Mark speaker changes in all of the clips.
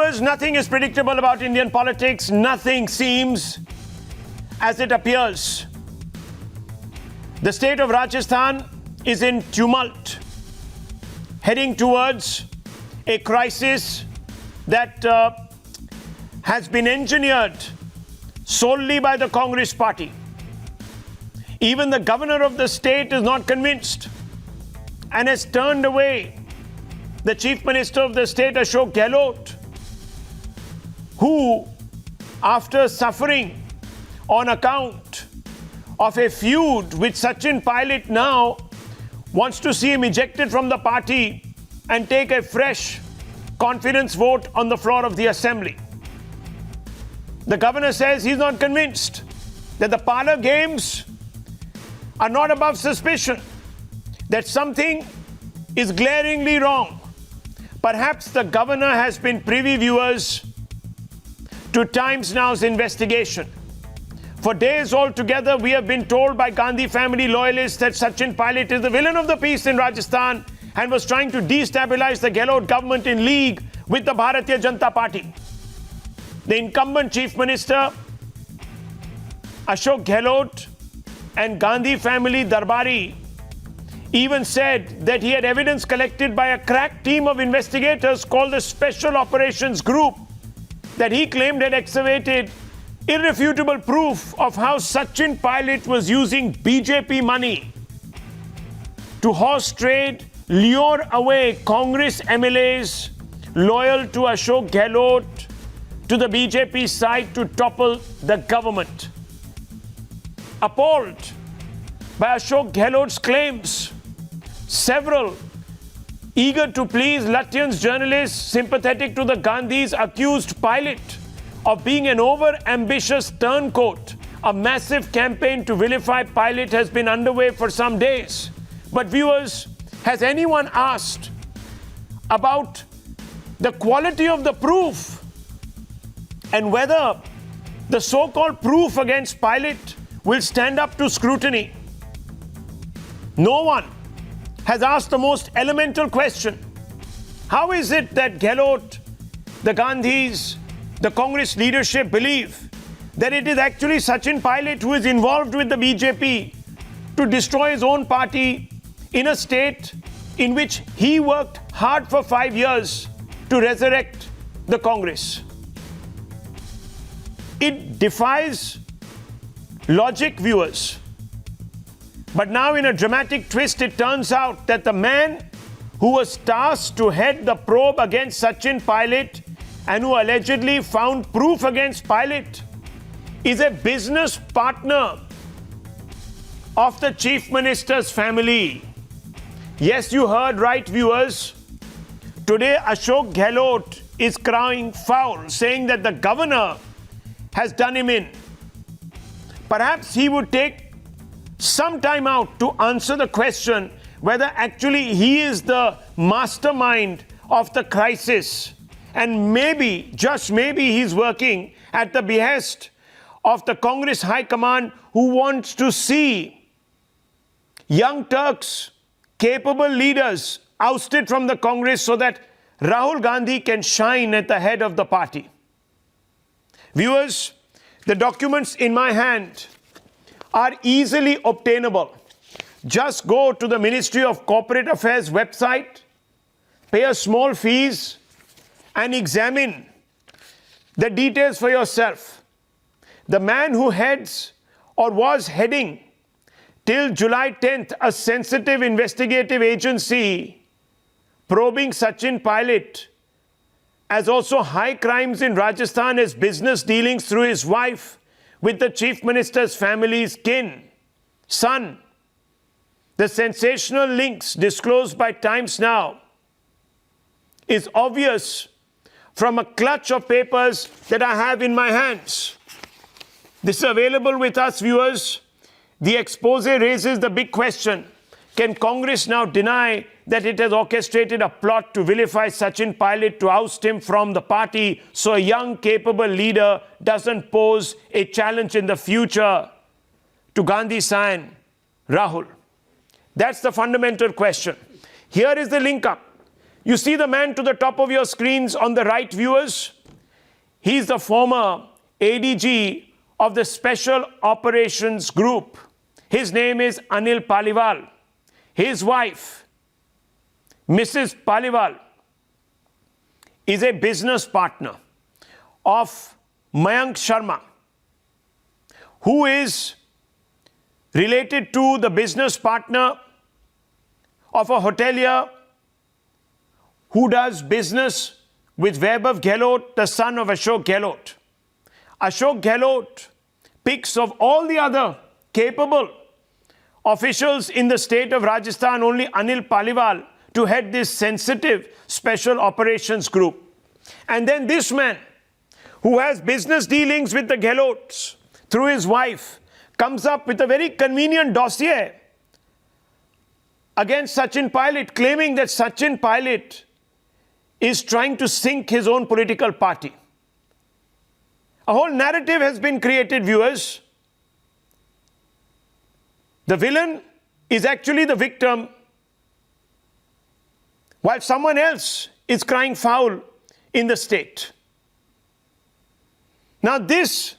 Speaker 1: Viewers, nothing is predictable about Indian politics. Nothing seems as it appears. The state of Rajasthan is in tumult, heading towards a crisis that has been engineered solely by the Congress party. Even the governor of the state is not convinced and has turned away the Chief Minister of the state, Ashok Gehlot, who, after suffering on account of a feud with Sachin Pilot, now wants to see him ejected from the party and take a fresh confidence vote on the floor of the assembly. The governor says he's not convinced that the parlor games are not above suspicion, that something is glaringly wrong. Perhaps the governor has been privy, viewers, to Times Now's investigation. For days altogether, we have been told by Gandhi family loyalists that Sachin Pilot is the villain of the piece in Rajasthan and was trying to destabilize the Gehlot government in league with the Bharatiya Janata Party. The incumbent Chief Minister, Ashok Gehlot, and Gandhi family Darbari even said that he had evidence collected by a crack team of investigators called the Special Operations Group that he claimed had excavated irrefutable proof of how Sachin Pilot was using BJP money to horse trade, lure away Congress MLAs loyal to Ashok Gehlot to the BJP side to topple the government. Appalled by Ashok Gehlot's claims, several eager to please Lutyens journalists sympathetic to the Gandhis accused Pilot of being an over-ambitious turncoat. A massive campaign to vilify Pilot has been underway for some days. But viewers, has anyone asked about the quality of the proof and whether the so-called proof against Pilot will stand up to scrutiny? No one has asked the most elemental question. How is it that Gehlot, the Gandhis, the Congress leadership believe that it is actually Sachin Pilot who is involved with the BJP to destroy his own party in a state in which he worked hard for 5 years to resurrect the Congress? It defies logic, viewers. But now, in a dramatic twist, it turns out that the man who was tasked to head the probe against Sachin Pilot and who allegedly found proof against Pilot is a business partner of the Chief Minister's family. Yes, you heard right, viewers. Today, Ashok Gehlot is crying foul, saying that the governor has done him in. Perhaps he would take some time out to answer the question whether actually he is the mastermind of the crisis. And maybe, just maybe, he's working at the behest of the Congress High Command, who wants to see young Turks, capable leaders, ousted from the Congress so that Rahul Gandhi can shine at the head of the party. Viewers, the documents in my hand are easily obtainable. Just go to the Ministry of Corporate Affairs website, pay a small fees, and examine the details for yourself. The man who heads or was heading till July 10th a sensitive investigative agency probing Sachin Pilot as also high crimes in Rajasthan as business dealings through his wife with the Chief Minister's family's son. The sensational links disclosed by Times Now is obvious from a clutch of papers that I have in my hands. This is available with us, viewers. The expose raises the big question: can Congress now deny that it has orchestrated a plot to vilify Sachin Pilot to oust him from the party so a young, capable leader doesn't pose a challenge in the future to Gandhi's son, Rahul? That's the fundamental question. Here is the link up. You see the man to the top of your screens on the right, viewers? He's the former ADG of the Special Operations Group. His name is Anil Paliwal. His wife, Mrs. Paliwal, is a business partner of Mayank Sharma, who is related to the business partner of a hotelier who does business with Vaibhav Gehlot, the son of Ashok Gehlot. Ashok Gehlot picks of all the other capable officials in the state of Rajasthan, only Anil Paliwal to head this sensitive special operations group. And then this man, who has business dealings with the Gehlots through his wife, comes up with a very convenient dossier against Sachin Pilot, claiming that Sachin Pilot is trying to sink his own political party. A whole narrative has been created, viewers. The villain is actually the victim, while someone else is crying foul in the state. Now, this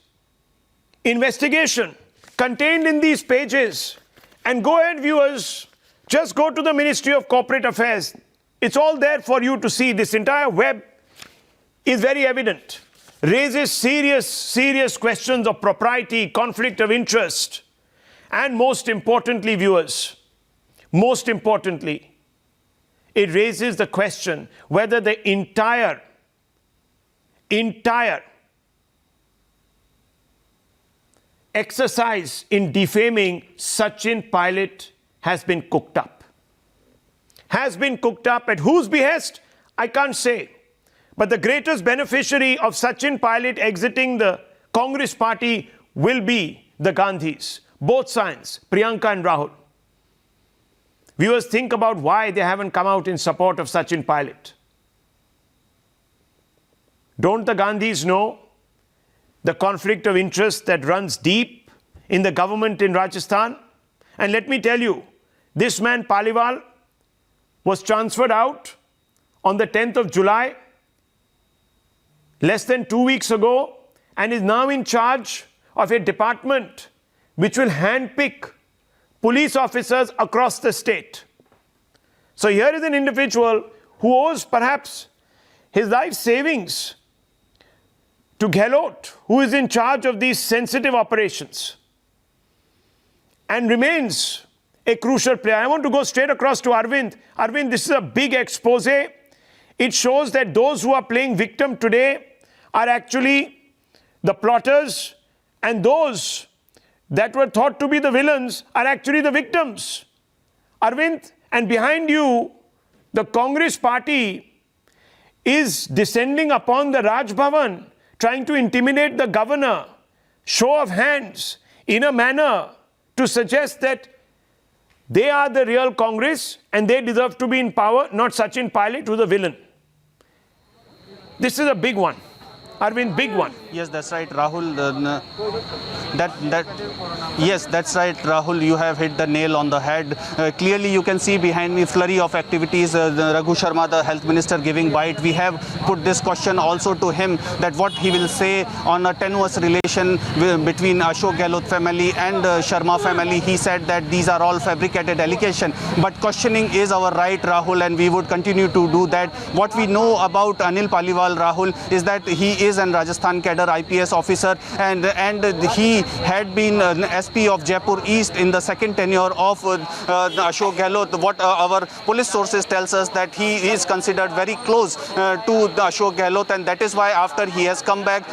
Speaker 1: investigation contained in these pages, and go ahead, viewers, just go to the Ministry of Corporate Affairs. It's all there for you to see. This entire web is very evident, raises serious questions of propriety, conflict of interest, and most importantly, viewers, most importantly, it raises the question whether the entire exercise in defaming Sachin Pilot has been cooked up. Has been cooked up at whose behest? I can't say. But the greatest beneficiary of Sachin Pilot exiting the Congress party will be the Gandhis. Both sides, Priyanka and Rahul. Viewers, think about why they haven't come out in support of Sachin Pilot. Don't the Gandhis know the conflict of interest that runs deep in the government in Rajasthan? And let me tell you, this man Paliwal was transferred out on the 10th of July, less than 2 weeks ago, and is now in charge of a department which will handpick police officers across the state. So here is an individual who owes perhaps his life savings to Gehlot, who is in charge of these sensitive operations and remains a crucial player. I want to go straight across to Arvind. Arvind, this is a big expose. It shows that those who are playing victim today are actually the plotters, and those that were thought to be the villains are actually the victims. Arvind, and behind you, the Congress party is descending upon the Raj Bhavan, trying to intimidate the governor, show of hands, in a manner to suggest that they are the real Congress and they deserve to be in power, not Sachin Pilot, who's the villain. This is a big one. Arvind, big one.
Speaker 2: Yes, that's right, Rahul. Yes, that's right, Rahul. You have hit the nail on the head. Clearly, you can see behind me flurry of activities. Raghu Sharma, the health minister, giving bite. We have put this question also to him, that what he will say on a tenuous relation between Ashok Gehlot family and Sharma family. He said that these are all fabricated allegations. But questioning is our right, Rahul, and we would continue to do that. What we know about Anil Paliwal, Rahul, is that he is an Rajasthan cadre IPS officer, and he had been an SP of Jaipur East in the second tenure of Ashok Gehlot. What our police sources tells us that he is considered very close to the Ashok Gehlot, and that is why after he has come back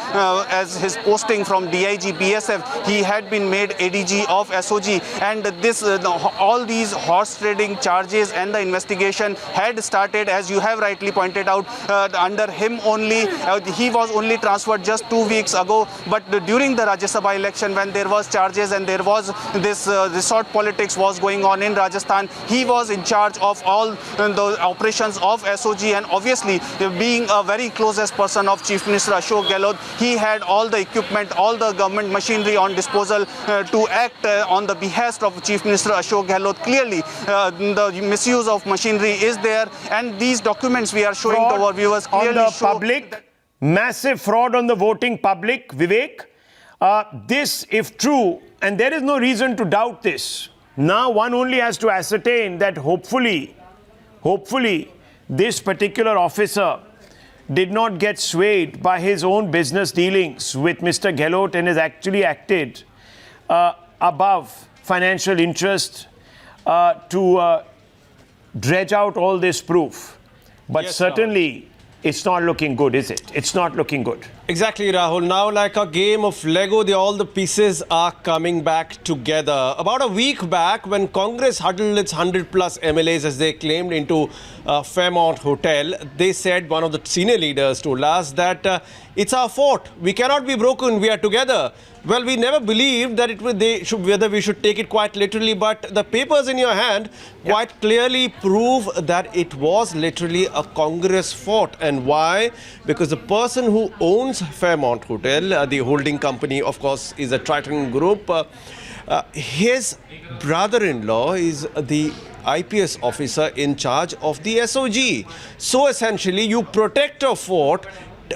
Speaker 2: as his posting from DIG BSF, he had been made ADG of SOG, and this all these horse trading charges and the investigation had started, as you have rightly pointed out, under him only. He was only only transferred just 2 weeks ago. But during the Rajya Sabha election, when there was charges and there was this resort politics was going on in Rajasthan, he was in charge of all the operations of SOG, and obviously being a very closest person of Chief Minister Ashok Gehlot, he had all the equipment, all the government machinery on disposal to act on the behest of Chief Minister Ashok Gehlot. Clearly, the misuse of machinery is there, and these documents we are showing to our viewers clearly
Speaker 1: on the
Speaker 2: show
Speaker 1: public, massive fraud on the voting public, Vivek. This, if true, and there is no reason to doubt this, now one only has to ascertain that hopefully, this particular officer did not get swayed by his own business dealings with Mr. Gehlot and has actually acted above financial interest to dredge out all this proof. But
Speaker 3: Yes,
Speaker 1: certainly, it's not looking good, is it? It's not looking good.
Speaker 3: Exactly, Rahul. Now, like a game of Lego, all the pieces are coming back together. About a week back, when Congress huddled its 100-plus MLAs, as they claimed, into Fairmont Hotel, they said, one of the senior leaders told us that it's our fort. We cannot be broken. We are together. Well, we never believed that whether we should take it quite literally, but the papers in your hand quite clearly prove that it was literally a Congress fort. And why? Because the person who owns Fairmont Hotel, the holding company, of course, is a Triton Group. His brother-in-law is the IPS officer in charge of the SOG. So essentially, you protect a fort,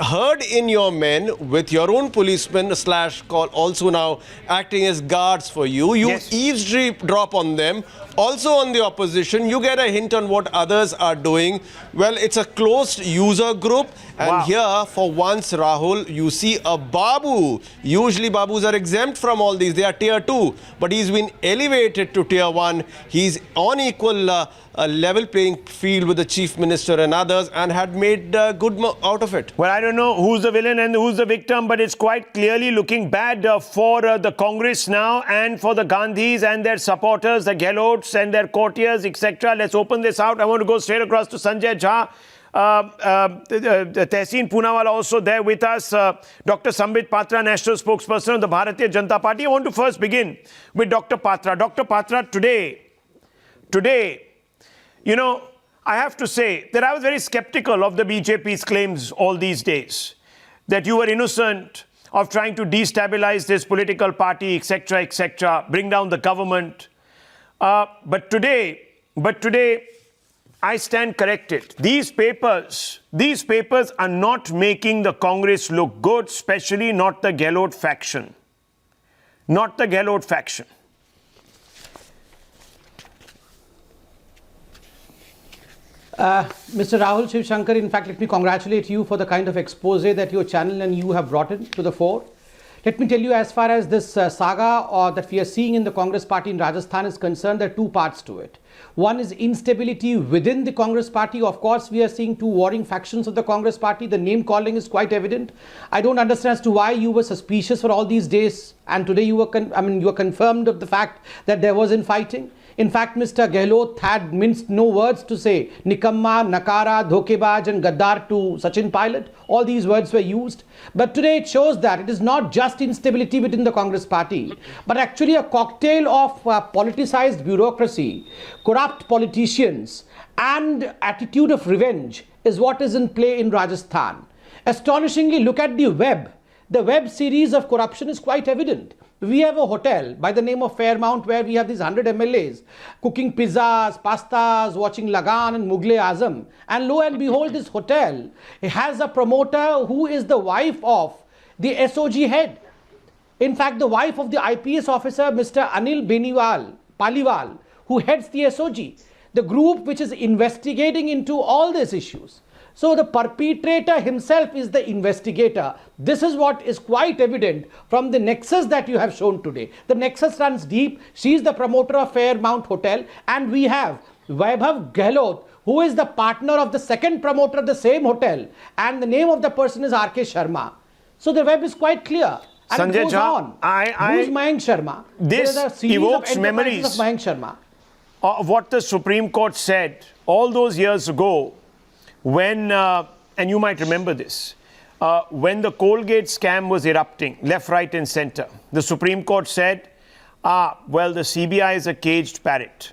Speaker 3: herd in your men with your own policemen / also now acting as guards for you. You
Speaker 1: Yes.
Speaker 3: eavesdrop on them, also on the opposition. You get a hint on what others are doing. Well, it's a closed user group. And
Speaker 1: Wow.
Speaker 3: here, for once, Rahul, you see a Babu. Usually, Babus are exempt from all these. They are tier 2. But he's been elevated to tier 1. He's on equal level playing field with the Chief Minister and others, and had made good out of it.
Speaker 1: Well, I don't know who's the villain and who's the victim, but it's quite clearly looking bad for the Congress now and for the Gandhis and their supporters, the Gehlots and their courtiers, etc. Let's open this out. I want to go straight across to Sanjay Jha. Tehseen Poonawala also there with us. Dr. Sambit Patra, National Spokesperson of the Bharatiya Janata Party. I want to first begin with Dr. Patra. Dr. Patra, today, you know, I have to say that I was very skeptical of the BJP's claims all these days, that you were innocent of trying to destabilize this political party, etc., bring down the government. But today, I stand corrected. These papers are not making the Congress look good, especially not the Gehlot faction. Not the Gehlot faction.
Speaker 4: Mr. Rahul Shivshankar, in fact, let me congratulate you for the kind of expose that your channel and you have brought in to the fore. Let me tell you, as far as this saga that we are seeing in the Congress party in Rajasthan is concerned, there are two parts to it. One is instability within the Congress party. Of course, we are seeing two warring factions of the Congress party. The name calling is quite evident. I don't understand as to why you were suspicious for all these days, and today you were confirmed of the fact that there was infighting. In fact, Mr. Gehlot had minced no words to say Nikamma, Nakara, Dhokebaj and Gaddar to Sachin Pilot. All these words were used. But today it shows that it is not just instability within the Congress party, but actually a cocktail of politicized bureaucracy, corrupt politicians and attitude of revenge is what is in play in Rajasthan. Astonishingly, look at the web. The web series of corruption is quite evident. We have a hotel by the name of Fairmount where we have these 100 MLAs cooking pizzas, pastas, watching Lagan and Mughal Azam. And lo and behold, this hotel has a promoter who is the wife of the SOG head. In fact, the wife of the IPS officer, Mr. Anil Paliwal, who heads the SOG, the group which is investigating into all these issues. So the perpetrator himself is the investigator. This is what is quite evident from the nexus that you have shown today. The nexus runs deep. She is the promoter of Fairmount Hotel, and we have Vaibhav Gehlot, who is the partner of the second promoter of the same hotel, and the name of the person is R.K. Sharma. So the web is quite clear. And
Speaker 1: Sanjay
Speaker 4: it goes
Speaker 1: Jha,
Speaker 4: on. Who's Mayank Sharma?
Speaker 1: This
Speaker 4: there is a series
Speaker 1: evokes
Speaker 4: of
Speaker 1: memories
Speaker 4: of Mayank Sharma.
Speaker 1: Of what the Supreme Court said all those years ago when, and you might remember this, when the Colgate scam was erupting, left, right, and center. The Supreme Court said, well, the CBI is a caged parrot.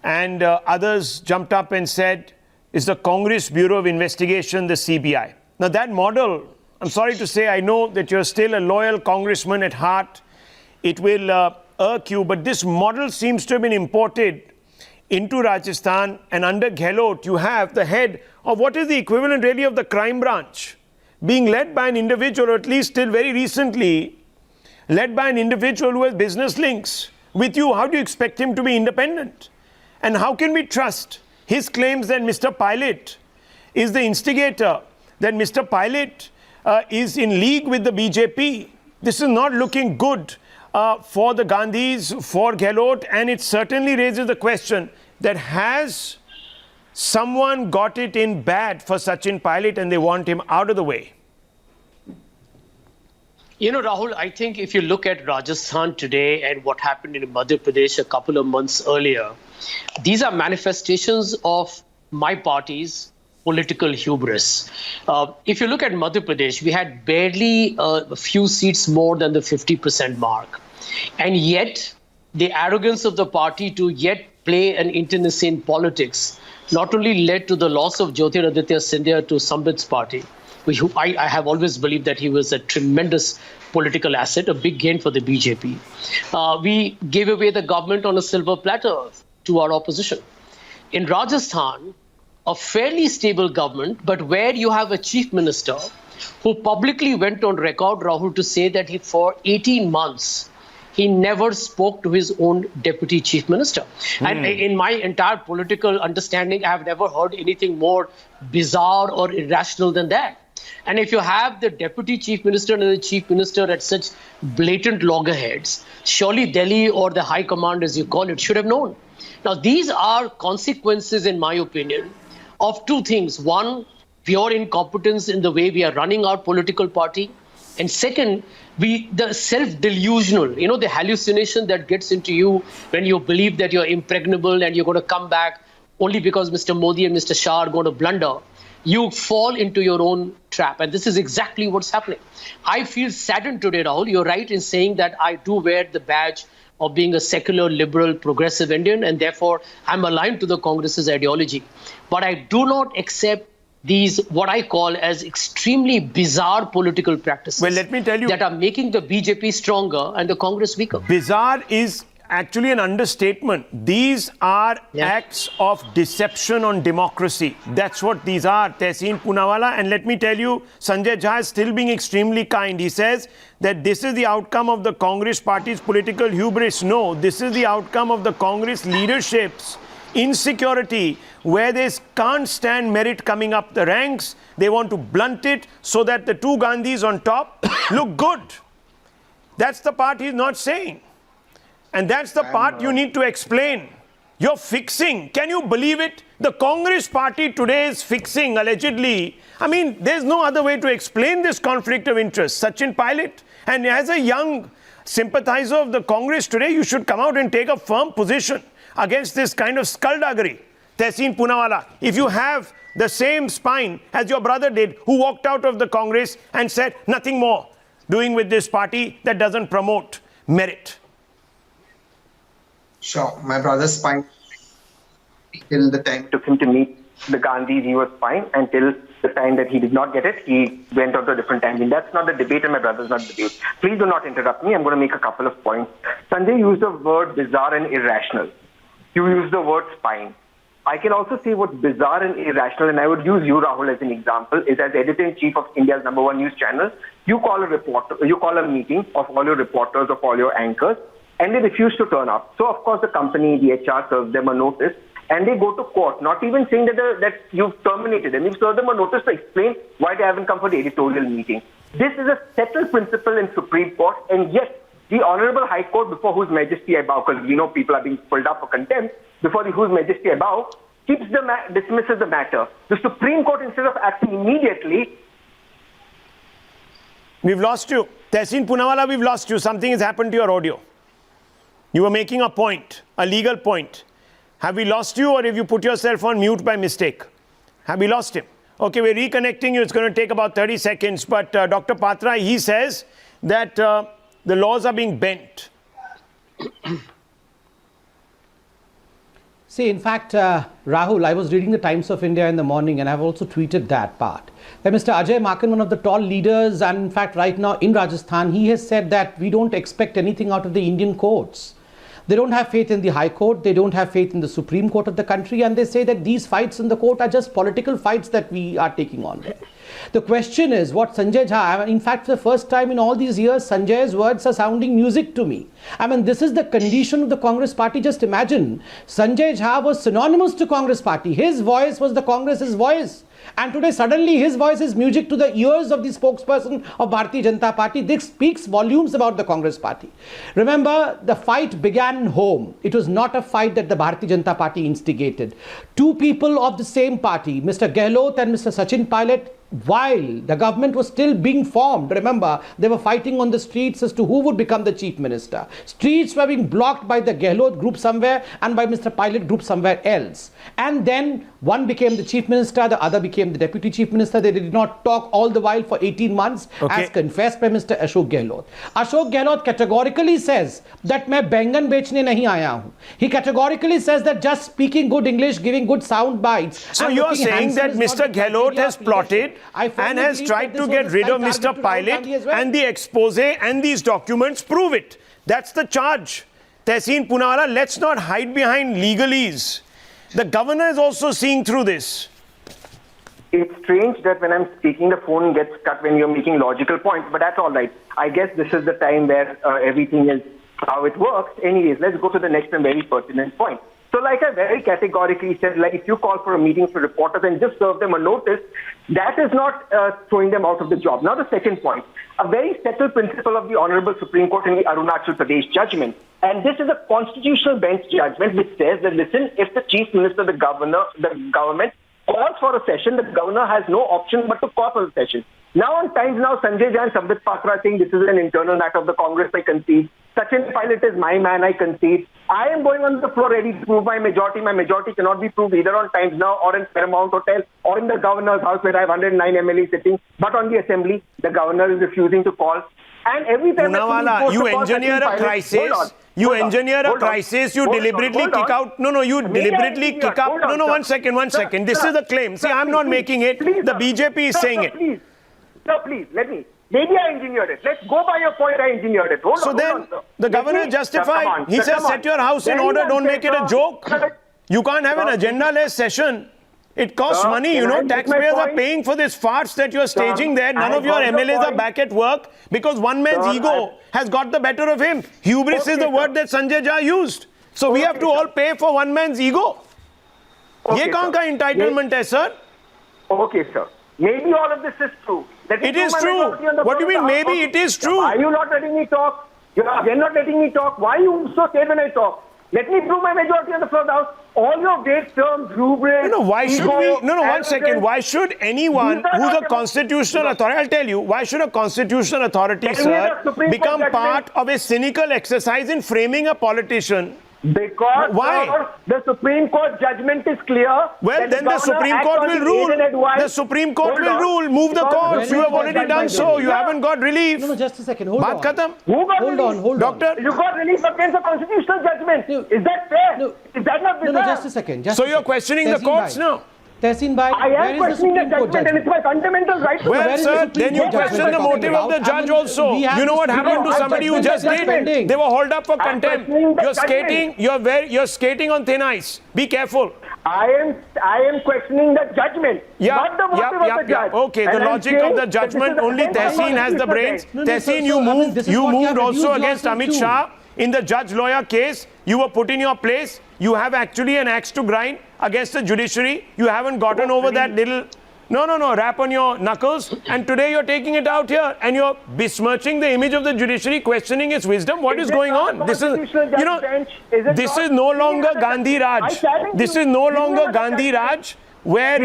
Speaker 1: And others jumped up and said, is the Congress Bureau of Investigation the CBI? Now, that model, I'm sorry to say, I know that you're still a loyal congressman at heart. It will irk you, but this model seems to have been imported into Rajasthan, and under Gehlot, you have the head of what is the equivalent really of the crime branch, being led by an individual, or at least till very recently, led by an individual who has business links with you. How do you expect him to be independent? And how can we trust his claims that Mr. Pilot is the instigator, that Mr. Pilot is in league with the BJP? This is not looking good for the Gandhis, for Gehlot, and it certainly raises the question that has someone got it in bad for Sachin Pilot and they want him out of the way?
Speaker 5: You know, Rahul, I think if you look at Rajasthan today and what happened in Madhya Pradesh a couple of months earlier, these are manifestations of my party's political hubris. If you look at Madhya Pradesh, we had barely a few seats more than the 50% mark. And yet, the arrogance of the party to yet play an internecine politics not only led to the loss of Jyotiraditya Scindia to Sambit's party, which I have always believed that he was a tremendous political asset, a big gain for the BJP. We gave away the government on a silver platter to our opposition. In Rajasthan, a fairly stable government, but where you have a chief minister who publicly went on record, Rahul, to say that for 18 months, he never spoke to his own deputy chief minister. And in my entire political understanding, I have never heard anything more bizarre or irrational than that. And if you have the deputy chief minister and the chief minister at such blatant loggerheads, surely Delhi or the high command, as you call it, should have known. Now, these are consequences, in my opinion, of two things. One, pure incompetence in the way we are running our political party. And second, the self-delusional, the hallucination that gets into you when you believe that you're impregnable and you're going to come back only because Mr. Modi and Mr. Shah are going to blunder. You fall into your own trap. And this is exactly what's happening. I feel saddened today, Rahul. You're right in saying that I do wear the badge of being a secular, liberal, progressive Indian, and therefore I'm aligned to the Congress's ideology. But I do not accept these, what I call as extremely bizarre political practices.
Speaker 1: Well, let me tell you,
Speaker 5: that are making the BJP stronger and the Congress weaker.
Speaker 1: Bizarre is actually an understatement. These are acts of deception on democracy. That's what these are, Tehseen Poonawalla. And let me tell you, Sanjay Jha is still being extremely kind. He says that this is the outcome of the Congress party's political hubris. No, this is the outcome of the Congress leadership's insecurity, where they can't stand merit coming up the ranks. They want to blunt it so that the two Gandhis on top look good. That's the part he's not saying. And that's the part you need to explain. You're fixing. Can you believe it? The Congress party today is fixing, allegedly. I mean, there's no other way to explain this conflict of interest. Sachin Pilot, and as a young sympathizer of the Congress today, you should come out and take a firm position against this kind of skullduggery. Tehseen Poonawalla, if you have the same spine as your brother did, who walked out of the Congress and said nothing more doing with this party that doesn't promote merit.
Speaker 6: Sure, my brother's fine. Till the time it took him to meet the Gandhis, he was fine. Until the time that he did not get it, he went on to a different tangent. That's not the debate, and my brother's not the debate. Please do not interrupt me. I'm going to make a couple of points. Sanjay used the word bizarre and irrational. You used the word spine. I can also say what's bizarre and irrational, and I would use you, Rahul, as an example, is as editor-in-chief of India's #1 news channel, you call a meeting of all your reporters, of all your anchors, and they refuse to turn up. So, of course, the company, the HR serves them a notice, and they go to court, not even saying that you've terminated them. You've served them a notice to explain why they haven't come for the editorial meeting. This is a settled principle in Supreme Court, and yet the Honorable High Court, before whose majesty I bow, because we know people are being pulled up for contempt, before whose majesty I bow, dismisses the matter. The Supreme Court, instead of acting immediately...
Speaker 1: We've lost you. Tehseen Poonawalla, we've lost you. Something has happened to your audio. You were making a point, a legal point. Have we lost you, or have you put yourself on mute by mistake? Have we lost him? Okay, we're reconnecting you. It's going to take about 30 seconds. But Dr. Patra, he says that the laws are being bent.
Speaker 4: See, in fact, Rahul, I was reading the Times of India in the morning, and I've also tweeted that part. That Mr. Ajay Maken, one of the tall leaders, and in fact, right now in Rajasthan, he has said that we don't expect anything out of the Indian courts. They don't have faith in the High Court, they don't have faith in the Supreme Court of the country, and they say that these fights in the court are just political fights that we are taking on there. The question is what Sanjay Jha, in fact, for the first time in all these years, Sanjay's words are sounding music to me. I mean, this is the condition of the Congress party. Just imagine, Sanjay Jha was synonymous to Congress party. His voice was the Congress's voice. And today, suddenly, his voice is music to the ears of the spokesperson of Bharatiya Janata Party. This speaks volumes about the Congress party. Remember, the fight began home. It was not a fight that the Bharatiya Janata Party instigated. Two people of the same party, Mr. Gehlot and Mr. Sachin Pilot, while the government was still being formed, remember, they were fighting on the streets as to who would become the chief minister. Streets were being blocked by the Gehlot group somewhere and by Mr. Pilot group somewhere else. And then one became the chief minister, the other became the deputy chief minister. They did not talk all the while for 18 months, as confessed by Mr. Ashok Gehlot. Ashok Gehlot categorically says that main bangan bechne nahi aaya hu. He categorically says that just speaking good English, giving good sound bites.
Speaker 1: So you are saying that Mr. Gehlot has plotted and has tried to get rid of Mr. Pilot, and the expose and these documents prove it. That's the charge. Tehseen Poonawalla, let's not hide behind legalese. The governor is also seeing through this.
Speaker 6: It's strange that when I'm speaking, the phone gets cut when you're making logical points, but that's all right. I guess this is the time where everything is how it works. Anyways, let's go to the next and very pertinent point. So like I very categorically said, like if you call for a meeting for reporters and just serve them a notice, that is not throwing them out of the job. Now the second point, a very settled principle of the Honorable Supreme Court in the Arunachal Pradesh judgment. And this is a constitutional bench judgment which says that, listen, if the chief minister, the government calls for a session, the governor has no option but to call for a session. Now on Times Now, Sanjay Jha and Sambit Patra saying this is an internal matter of the Congress, I concede. Sachin Pilot is my man, I concede. I am going on the floor ready to prove my majority. My majority cannot be proved either on Times Now or in Paramount Hotel or in the governor's house where I have 109 MLAs sitting. But on the assembly, the governor is refusing to call. And every time
Speaker 1: Poonawalla, you engineer a crisis. You engineer a crisis, you deliberately kick out. No, you deliberately kick out. No, one second. This is the claim. See, I'm not making it. The BJP is saying it.
Speaker 6: Sir, please, let me. Maybe I engineered it. Let's go by your point, I engineered it. Hold on,
Speaker 1: the governor justified. He says, set your house in order, don't make it a joke. You can't have an agenda-less session. It costs money, you know. Taxpayers are paying for this farce that you're staging there. None of your MLAs are back at work because one man's ego has got the better of him. Hubris is the word that Sanjay Jha used. So we have to all pay for one man's ego. Ye kahan ka entitlement hai, sir?
Speaker 6: Okay, sir. Maybe all of this is true.
Speaker 1: It is true. What do you mean, maybe it is true?
Speaker 6: Are you not letting me talk? You're not letting me talk. Why are you so scared when I talk? Let me prove my majority on the floor of the House. All your vague terms, rubrics.
Speaker 1: Why should we? One second. Why should anyone who's a constitutional authority, I'll tell you, why should a constitutional authority, sir, become part of a cynical exercise in framing a politician?
Speaker 6: Because the Supreme Court judgment is clear.
Speaker 1: Well, then the Supreme Court will rule. The Supreme Court will rule. Move the courts. You have already done so. You haven't got relief.
Speaker 4: No, just a second. Hold on.
Speaker 1: Khatam.
Speaker 6: Hold
Speaker 4: on.
Speaker 1: Doctor.
Speaker 6: You got relief against the constitutional judgment. Is that fair? Is that not fair?
Speaker 4: No, just a second.
Speaker 1: So you're questioning the courts now?
Speaker 4: Tehseen bhai,
Speaker 6: I am questioning the judgment and it's my fundamental right to
Speaker 1: well, sir, then you question the motive of the judge also. You know what happened to somebody who just did? They were hauled up for contempt. You're skating on thin ice. Be careful.
Speaker 6: I am questioning the judgment, not the motive of the judge.
Speaker 1: Okay, the logic of the judgment, only Tehseen has the brains. Tehseen, you moved also against Amit Shah. In the judge-lawyer case, you were put in your place. You have actually an axe to grind against the judiciary. You haven't gotten over that little, rap on your knuckles. And today you're taking it out here and you're besmirching the image of the judiciary, questioning its wisdom. What is going on? This is no longer Gandhi Raj. This is no longer Gandhi Raj, where,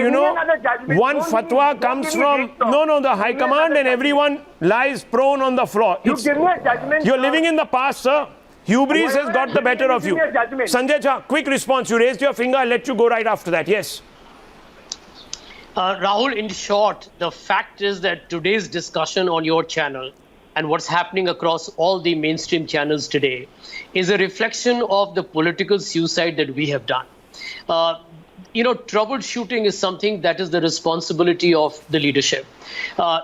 Speaker 1: one fatwa comes from, the High Command and everyone lies prone on the floor. You're living in the past, sir. Hubris has got the better of you. Sanjay Jha, quick response. You raised your finger. I'll let you go right after that. Yes.
Speaker 5: Rahul, in short, the fact is that today's discussion on your channel and what's happening across all the mainstream channels today is a reflection of the political suicide that we have done. Troubleshooting is something that is the responsibility of the leadership.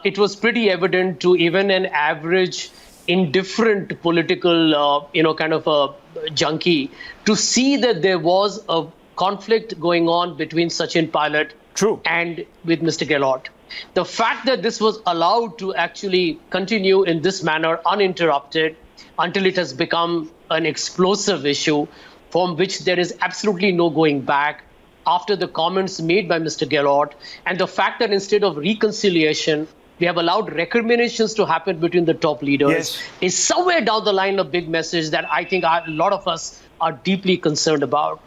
Speaker 5: It was pretty evident to even an average indifferent political, kind of a junkie to see that there was a conflict going on between Sachin Pilot and with Mr. Gehlot. The fact that this was allowed to actually continue in this manner uninterrupted until it has become an explosive issue from which there is absolutely no going back after the comments made by Mr. Gehlot, and the fact that instead of reconciliation, we have allowed recriminations to happen between the top leaders is somewhere down the line a big message that I think a lot of us are deeply concerned about.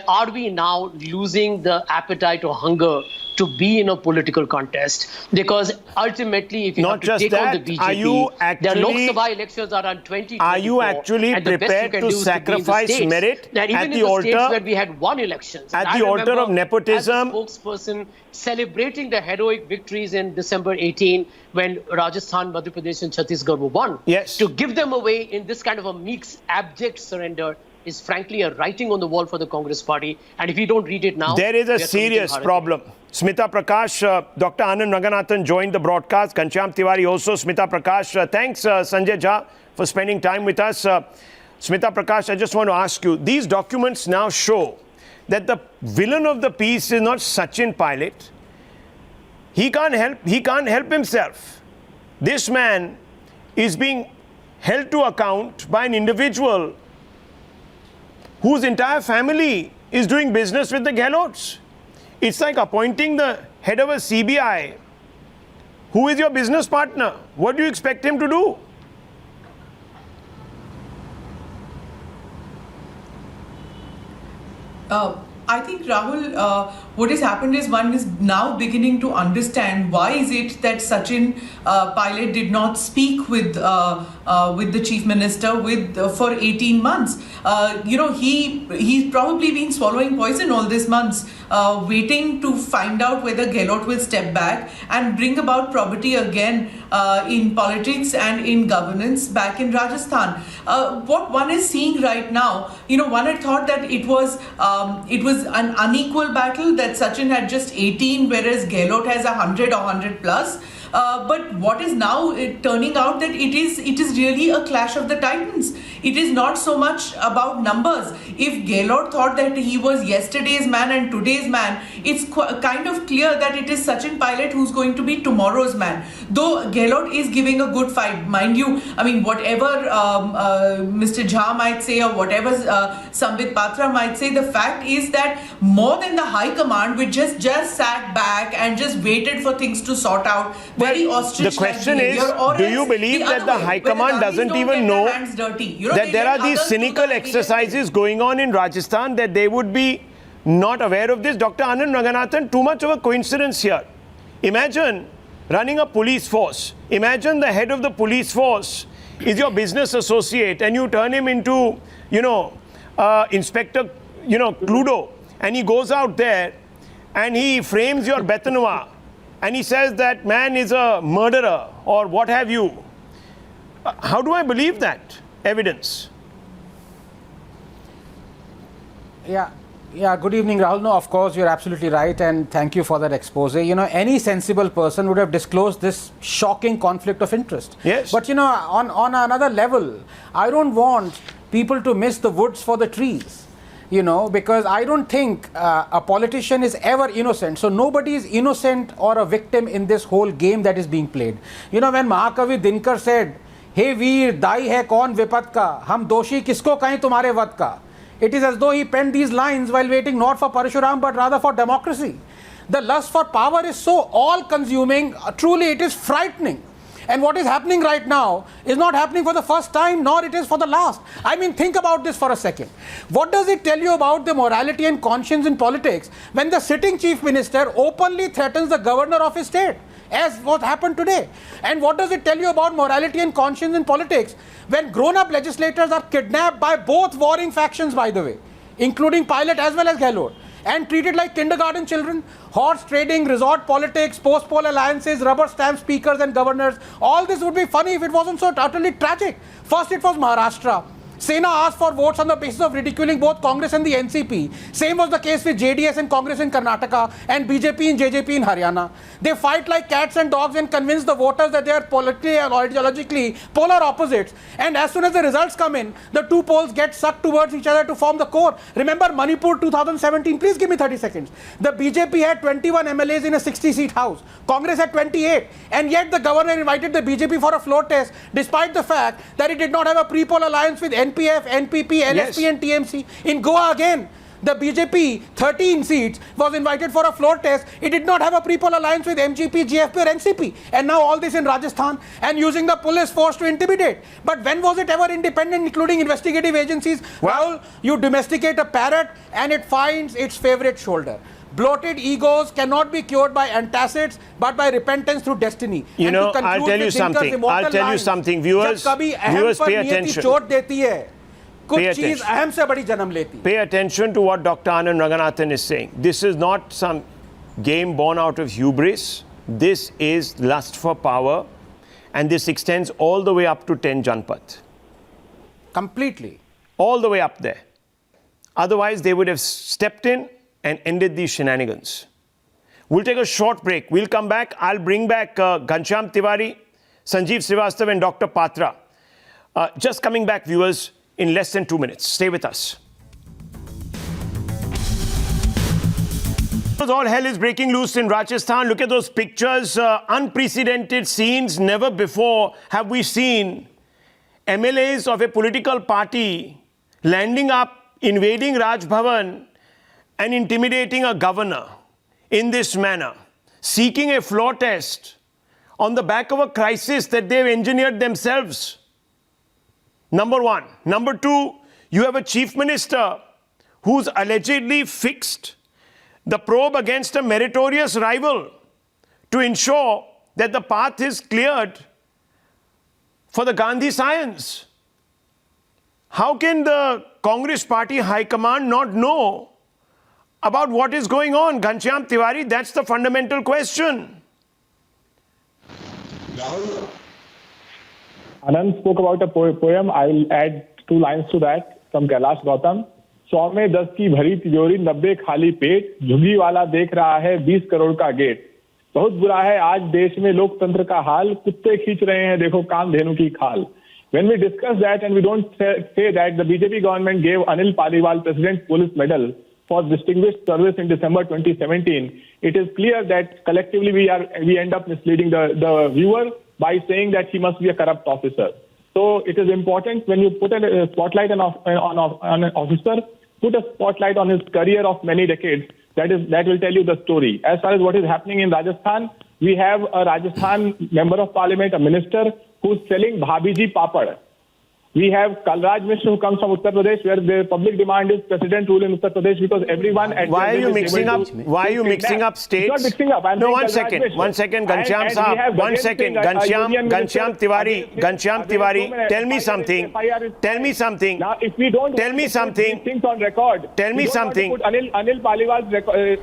Speaker 5: Are we now losing the appetite or hunger to be in a political contest? Because ultimately, if you have to take on the BJP, the Lok Sabha elections are on 2024.
Speaker 1: Are you actually prepared to sacrifice merit at the altar?
Speaker 5: Where we had won elections.
Speaker 1: At the altar of nepotism?
Speaker 5: As a spokesperson celebrating the heroic victories in December 18 when Rajasthan, Madhya Pradesh and Chhattisgarh were won.
Speaker 1: Yes.
Speaker 5: To give them away in this kind of a meek, abject surrender is frankly a writing on the wall for the Congress party. And if you don't read it now,
Speaker 1: there is a serious problem. Smita Prakash, Dr. Anand Naganathan joined the broadcast. Kanchyam Tiwari also. Smita Prakash, thanks Sanjay Jha for spending time with us. Smita Prakash, I just want to ask you, these documents now show that the villain of the piece is not Sachin Pilot. He can't help himself. This man is being held to account by an individual whose entire family is doing business with the Gehlots. It's like appointing the head of a CBI. Who is your business partner? What do you expect him to do?
Speaker 7: I think, Rahul, what has happened is one is now beginning to understand why is it that Sachin Pilot did not speak with the Chief Minister for 18 months. He's probably been swallowing poison all these months, waiting to find out whether Gehlot will step back and bring about probity again in politics and in governance back in Rajasthan. What one is seeing right now, one had thought that it was an unequal battle, that Sachin had just 18 whereas Gehlot has 100 or 100 plus. But what is now turning out that it is really a clash of the titans. It is not so much about numbers. If Gehlot thought that he was yesterday's man and today's man, it's kind of clear that it is Sachin Pilot who's going to be tomorrow's man. Though Gehlot is giving a good fight, mind you. I mean, whatever Mr. Jha might say or whatever Sambit Patra might say, the fact is that more than the High Command, which just sat back and just waited for things to sort out. Very ostrich.
Speaker 1: The question is, do you believe that the High Command doesn't even know that there are these cynical exercises going on in Rajasthan, that they would be not aware of this? Dr. Anand Naganathan, too much of a coincidence here. Imagine running a police force. Imagine the head of the police force is your business associate and you turn him into, Inspector, Cluedo, and he goes out there and he frames your Betanwa. And he says that man is a murderer or what have you. How do I believe that evidence?
Speaker 4: Yeah, good evening, Rahul. No, of course, you're absolutely right, and thank you for that expose. Any sensible person would have disclosed this shocking conflict of interest.
Speaker 1: Yes.
Speaker 4: But, on another level, I don't want people to miss the woods for the trees. Because I don't think a politician is ever innocent. So nobody is innocent or a victim in this whole game that is being played. When Mahakavi Dinkar said, "Hey Veer, dai hai kaun vipat ka, hum doshi kisko kahin tumhare vad ka." It is as though he penned these lines while waiting not for Parshuram but rather for democracy. The lust for power is so all-consuming, truly it is frightening. And what is happening right now is not happening for the first time, nor it is for the last. I mean, think about this for a second. What does it tell you about the morality and conscience in politics when the sitting chief minister openly threatens the governor of his state, as what happened today? And what does it tell you about morality and conscience in politics when grown-up legislators are kidnapped by both warring factions, by the way, including Pilot as well as Gehlot? and treated like kindergarten children. Horse trading, resort politics, post-poll alliances, rubber stamp speakers and governors. All this would be funny if it wasn't so utterly tragic. First it was Maharashtra. Sena asked for votes on the basis of ridiculing both Congress and the NCP. Same was the case with JDS and Congress in Karnataka and BJP and JJP in Haryana. They fight like cats and dogs and convince the voters that they are politically and ideologically polar opposites. And as soon as the results come in, the two poles get sucked towards each other to form the core. Remember Manipur 2017? Please give me 30 seconds. The BJP had 21 MLAs in a 60-seat house. Congress had 28. And yet the governor invited the BJP for a floor test, despite the fact that it did not have a pre-poll alliance with NPF, NPP, LSP and TMC. In Goa again, the BJP, 13 seats, was invited for a floor test. It did not have a pre-poll alliance with MGP, GFP or NCP. And now all this in Rajasthan and using the police force to intimidate. But when was it ever independent, including investigative agencies? Rahul, you domesticate a parrot and it finds its favorite shoulder. Bloated egos cannot be cured by antacids, but by repentance through destiny.
Speaker 1: You know, I'll tell you something. I'll tell you something. Viewers, pay attention. Pay attention. Pay attention to what Dr. Anand Raghunathan is saying. This is not some game born out of hubris. This is lust for power, and this extends all the way up to 10 Janpath.
Speaker 4: Completely.
Speaker 1: All the way up there. Otherwise, they would have stepped in and ended these shenanigans. We'll take a short break. We'll come back. I'll bring back Ghanshyam Tiwari, Sanjeev Srivastav and Dr. Patra. Just coming back, viewers, in less than 2 minutes. Stay with us. All hell is breaking loose in Rajasthan. Look at those pictures. Unprecedented scenes. Never before have we seen MLAs of a political party landing up, invading Raj Bhavan and intimidating a governor in this manner, seeking a floor test on the back of a crisis that they've engineered themselves. Number one. Number two, you have a chief minister who's allegedly fixed the probe against a meritorious rival to ensure that the path is cleared for the Gandhi science. How can the Congress party high command not know about what is going on? Ghanshyam Tiwari, that's the fundamental question.
Speaker 8: Rahul, Anand spoke about a poem. I will add 2 lines to that from Kailash Gautam. 100 में 10 की भरी तिजोरी 90 खाली पेट झुग्गी वाला देख रहा है 20 करोड़ का गेट बहुत बुरा है आज देश में लोकतंत्र का हाल कुत्ते खींच रहे हैं देखो कामधेनु की खाल. When we discuss that and we don't say that the BJP government gave Anil Paliwal President Police Medal for distinguished service in December 2017, it is clear that collectively we end up misleading the viewer by saying that he must be a corrupt officer. So it is important when you put a spotlight on an officer, put a spotlight on his career of many decades. That will tell you the story. As far as what is happening in Rajasthan, we have a Rajasthan member of parliament, a minister, who's selling Bhabiji Papad. We have Kalraj Mishra, who comes from Uttar Pradesh, where the public demand is president rule in Uttar Pradesh because everyone...
Speaker 1: Why are you mixing up? Why are you mixing up states?
Speaker 8: It's not mixing up.
Speaker 1: No, one second, Ghanshyam Saab. 1 second, Ghanshyam Tiwari, tell me something. Tell me something.
Speaker 8: Now, if we don't
Speaker 1: tell me something.
Speaker 8: Things on record,
Speaker 1: tell me something.
Speaker 8: Put Anil Paliwal's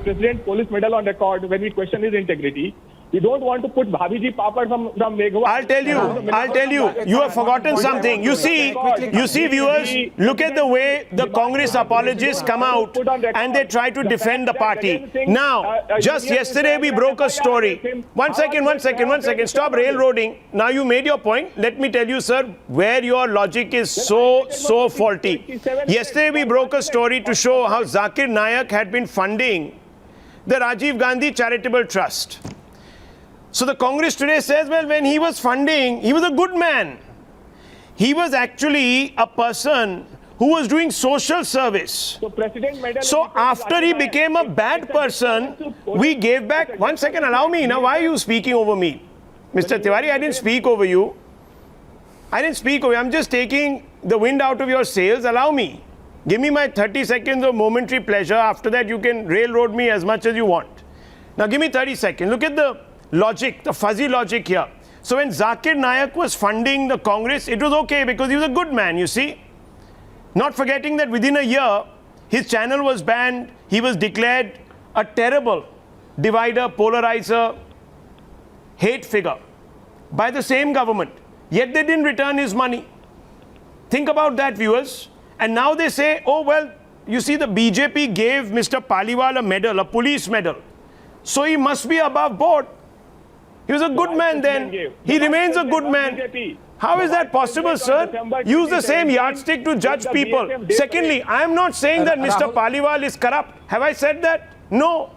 Speaker 8: President Police Medal on record when we question his integrity. We don't want to put Bhabiji Papad from Meghwal.
Speaker 1: I'll tell you. You have forgotten something. You see, viewers, look at the way the Congress apologists come out and they try to defend the party. Now, just yesterday we broke a story. One second. Stop railroading. Now you made your point. Let me tell you, sir, where your logic is so faulty. Yesterday we broke a story to show how Zakir Naik had been funding the Rajiv Gandhi Charitable Trust. So the Congress today says, well, when he was funding, he was a good man. He was actually a person who was doing social service. So after he became a bad person, we gave back... 1 second, allow me. Now, why are you speaking over me? Mr. Tiwari, I didn't speak over you. I'm just taking the wind out of your sails. Allow me. Give me my 30 seconds of momentary pleasure. After that, you can railroad me as much as you want. Now, give me 30 seconds. Look at the logic, the fuzzy logic here. So when Zakir Naik was funding the Congress, it was okay because he was a good man, you see. Not forgetting that within a year, his channel was banned, he was declared a terrible divider, polarizer, hate figure by the same government. Yet they didn't return his money. Think about that, viewers. And now they say, oh, well, you see, the BJP gave Mr. Paliwal a medal, a police medal. So he must be above board. He was a good man then. He remains a good man. How is that possible, sir? Use the same yardstick to judge people. Secondly, I am not saying that Mr. Paliwal is corrupt. Have I said that? No.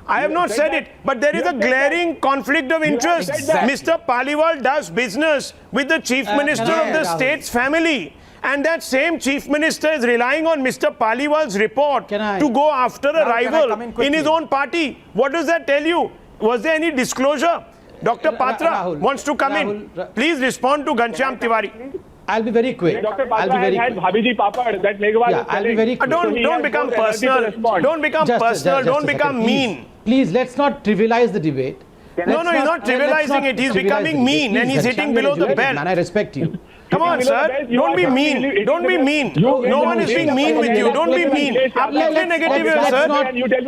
Speaker 1: I have not said it. But there is a glaring conflict of interest. Mr. Paliwal does business with the Chief Minister of the state's family. And that same Chief Minister is relying on Mr. Paliwal's report to go after a rival in his own party. What does that tell you? Was there any disclosure? Dr. Patra wants to come in. Please respond to Ghanshyam Tiwari.
Speaker 4: I'll be very quick.
Speaker 8: Dr. Patra had Bhabiji Papad that Megawal.
Speaker 4: I'll be very quick.
Speaker 1: Don't become personal. Don't become personal. Don't become mean.
Speaker 4: Please, let's not trivialize the debate.
Speaker 1: No, he's not trivializing it. He's becoming mean and he's hitting below the belt.
Speaker 4: Man, I respect you.
Speaker 1: Come on, sir. Don't be mean. Don't be mean. No one is being mean with you. Don't be mean. आप कितने negative है, sir?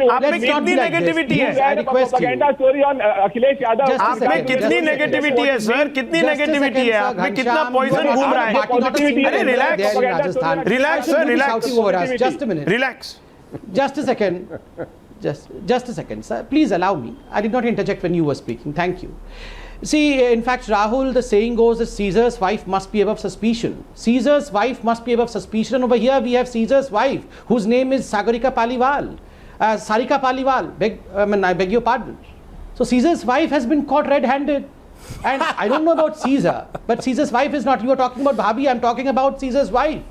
Speaker 1: आप में कितनी negativity है?
Speaker 4: I request you.
Speaker 8: Story on Akhilesh Yadav.
Speaker 1: आप में कितनी negativity है, sir? कितनी negativity है? आप में कितना poison घूम रहा है? अरे relax. Relax, sir. Relax.
Speaker 4: Just a minute.
Speaker 1: Relax.
Speaker 4: Just a second. Just a second, sir. Please allow me. I did not interject when you were speaking. Thank you. See, in fact, Rahul, the saying goes that Caesar's wife must be above suspicion. Caesar's wife must be above suspicion. And over here, we have Caesar's wife, whose name is Sarika Paliwal. I beg your pardon. So Caesar's wife has been caught red-handed. And I don't know about Caesar, but Caesar's wife is not. You are talking about Bhabi, I'm talking about Caesar's wife.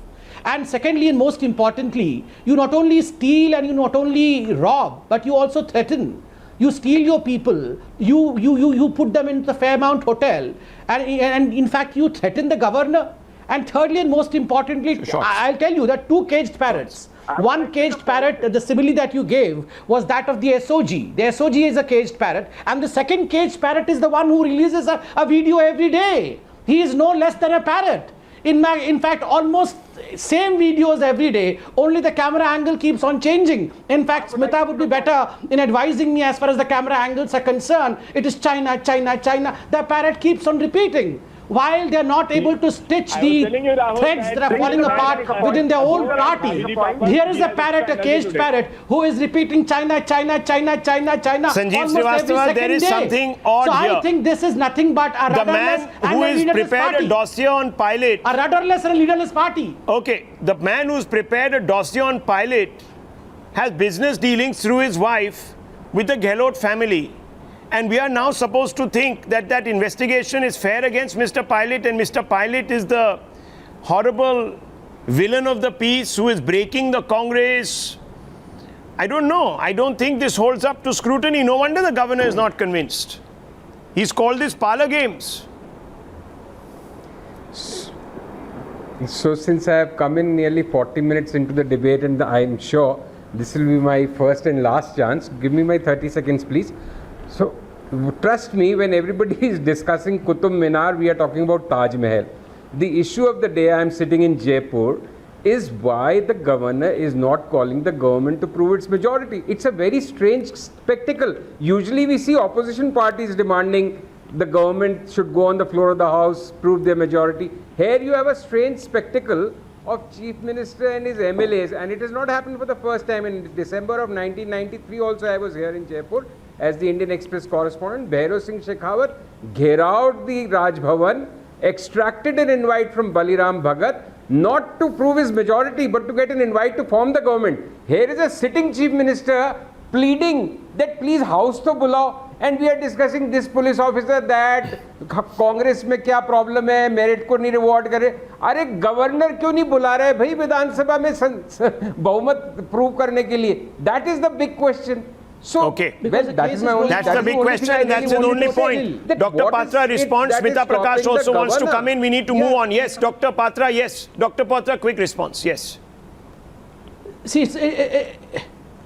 Speaker 4: And secondly, and most importantly, you not only steal and you not only rob, but you also threaten. You steal your people, you put them into the Fairmount Hotel, and in fact you threaten the governor. And thirdly and most importantly, I'll tell you that two caged parrots. One caged parrot, the simile that you gave, was that of the SOG. The SOG is a caged parrot, and the second caged parrot is the one who releases a video every day. He is no less than a parrot. In fact, almost same videos every day, only the camera angle keeps on changing. In fact, Smita would be better in advising me as far as the camera angles are concerned. It is China, China, China. The parrot keeps on repeating. While they are not able to stitch the threads that are falling apart within their own party. Here is a parrot, a caged parrot, who is repeating China, China, China, China, China.
Speaker 1: Sanjeev Srivastava, there is something odd here.
Speaker 4: So I think this is nothing but a rudderless and a leaderless party.
Speaker 1: The man who has prepared a dossier on Pilot.
Speaker 4: A rudderless and a leaderless party.
Speaker 1: Okay, the man who's prepared a dossier on Pilot has business dealings through his wife with the Gehlot family. And we are now supposed to think that that investigation is fair against Mr. Pilot, and Mr. Pilot is the horrible villain of the piece who is breaking the Congress. I don't know. I don't think this holds up to scrutiny. No wonder the governor is not convinced. He's called this parlor games.
Speaker 9: So since I have come in nearly 40 minutes into the debate, and I'm sure this will be my first and last chance, give me my 30 seconds, please. So, trust me, when everybody is discussing Qutub Minar, we are talking about Taj Mahal. The issue of the day, I am sitting in Jaipur, is why the governor is not calling the government to prove its majority. It's a very strange spectacle. Usually we see opposition parties demanding the government should go on the floor of the house, prove their majority. Here you have a strange spectacle of Chief Minister and his MLAs, and it has not happened for the first time. In December of 1993 also I was here in Jaipur as the Indian Express correspondent. Bhairav Singh Shekhawat gherawed the Raj Bhavan, extracted an invite from Baliram Bhagat, not to prove his majority but to get an invite to form the government. Here is a sitting Chief Minister pleading that please house to bulao, and we are discussing this police officer that Congress में क्या problem है, merit को नहीं reward करे. अरे governor क्यों नहीं बुला रहे भाई विधानसभा में बहुमत prove करने के लिए? That is the big question. So,
Speaker 1: okay,
Speaker 4: well,
Speaker 1: that's the big question, and that's the only point. Dr. Patra responds. Smita Prakash also wants to come in. We need to move on. Yes, Dr. Patra, yes. Dr. Patra, quick response. Yes.
Speaker 4: See,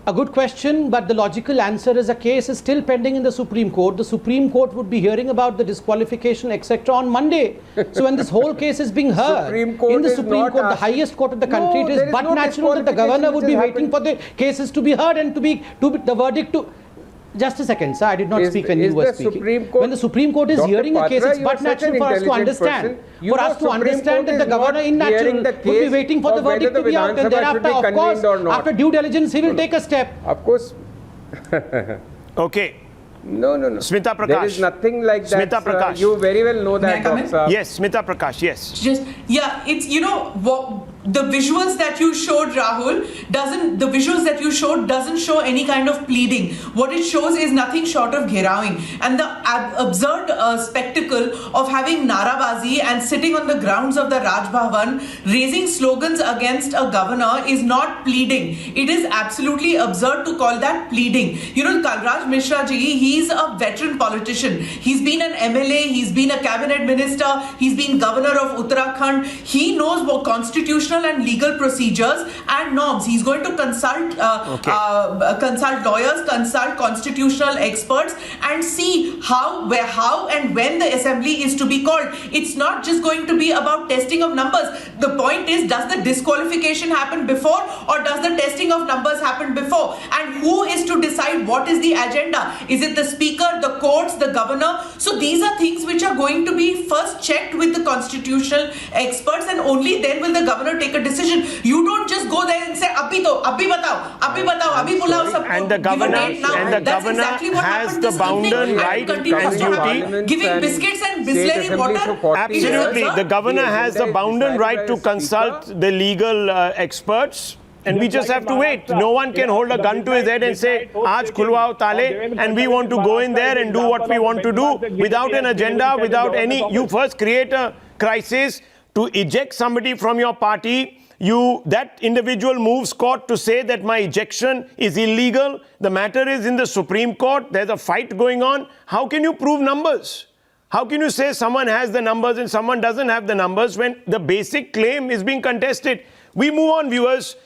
Speaker 4: A good question, but the logical answer is a case is still pending in the Supreme Court. The Supreme Court would be hearing about the disqualification, etc. on Monday. So when this whole case is being heard in the Supreme Court, the highest court of the country, it is but natural that the governor would be waiting for the cases to be heard and to be the verdict to... Just a second, sir. I did not speak when you were speaking. When the Supreme Court is hearing a case, it's but natural for us to understand. For us to understand that the governor in natural would be waiting for the verdict to be out, and thereafter, of course, after due diligence, he will take a step.
Speaker 9: Of course.
Speaker 1: Okay.
Speaker 9: No.
Speaker 1: Smita Prakash.
Speaker 9: There is nothing like that.
Speaker 1: Smita Prakash.
Speaker 9: You very well know that.
Speaker 1: Yes, Smita Prakash, yes.
Speaker 7: It's, the visuals that you showed, Rahul, doesn't show any kind of pleading. What it shows is nothing short of ghirawing. And the absurd spectacle of having narabazi and sitting on the grounds of the Raj Bhavan, raising slogans against a governor is not pleading. It is absolutely absurd to call that pleading. Kalraj Mishra ji, he's a veteran politician. He's been an MLA, he's been a cabinet minister, he's been governor of Uttarakhand. He knows what constitutional and legal procedures and norms. He's going to consult lawyers, consult constitutional experts, and see how and when the assembly is to be called. It's not just going to be about testing of numbers. The point is, does the disqualification happen before, or does the testing of numbers happen before? And who is to decide what is the agenda? Is it the speaker, the courts, the governor? So these are things which are going to be first checked with the constitutional experts, and only then will the governor take a decision. You don't just go there and say, abhi pulao sab.
Speaker 1: And the governor has the bounden right and duty.
Speaker 7: Giving biscuits and Bisleri water.
Speaker 1: Absolutely. The governor has the bounden right to consult the legal experts. And we just have to wait. No one can hold a gun to his head and say, Aaj khulwao tale, and we want to go in there and do what we want to do without an agenda, without any... You first create a crisis to eject somebody from your party. That individual moves court to say that my ejection is illegal. The matter is in the Supreme Court. There's a fight going on. How can you prove numbers? How can you say someone has the numbers and someone doesn't have the numbers when the basic claim is being contested? We move on, viewers.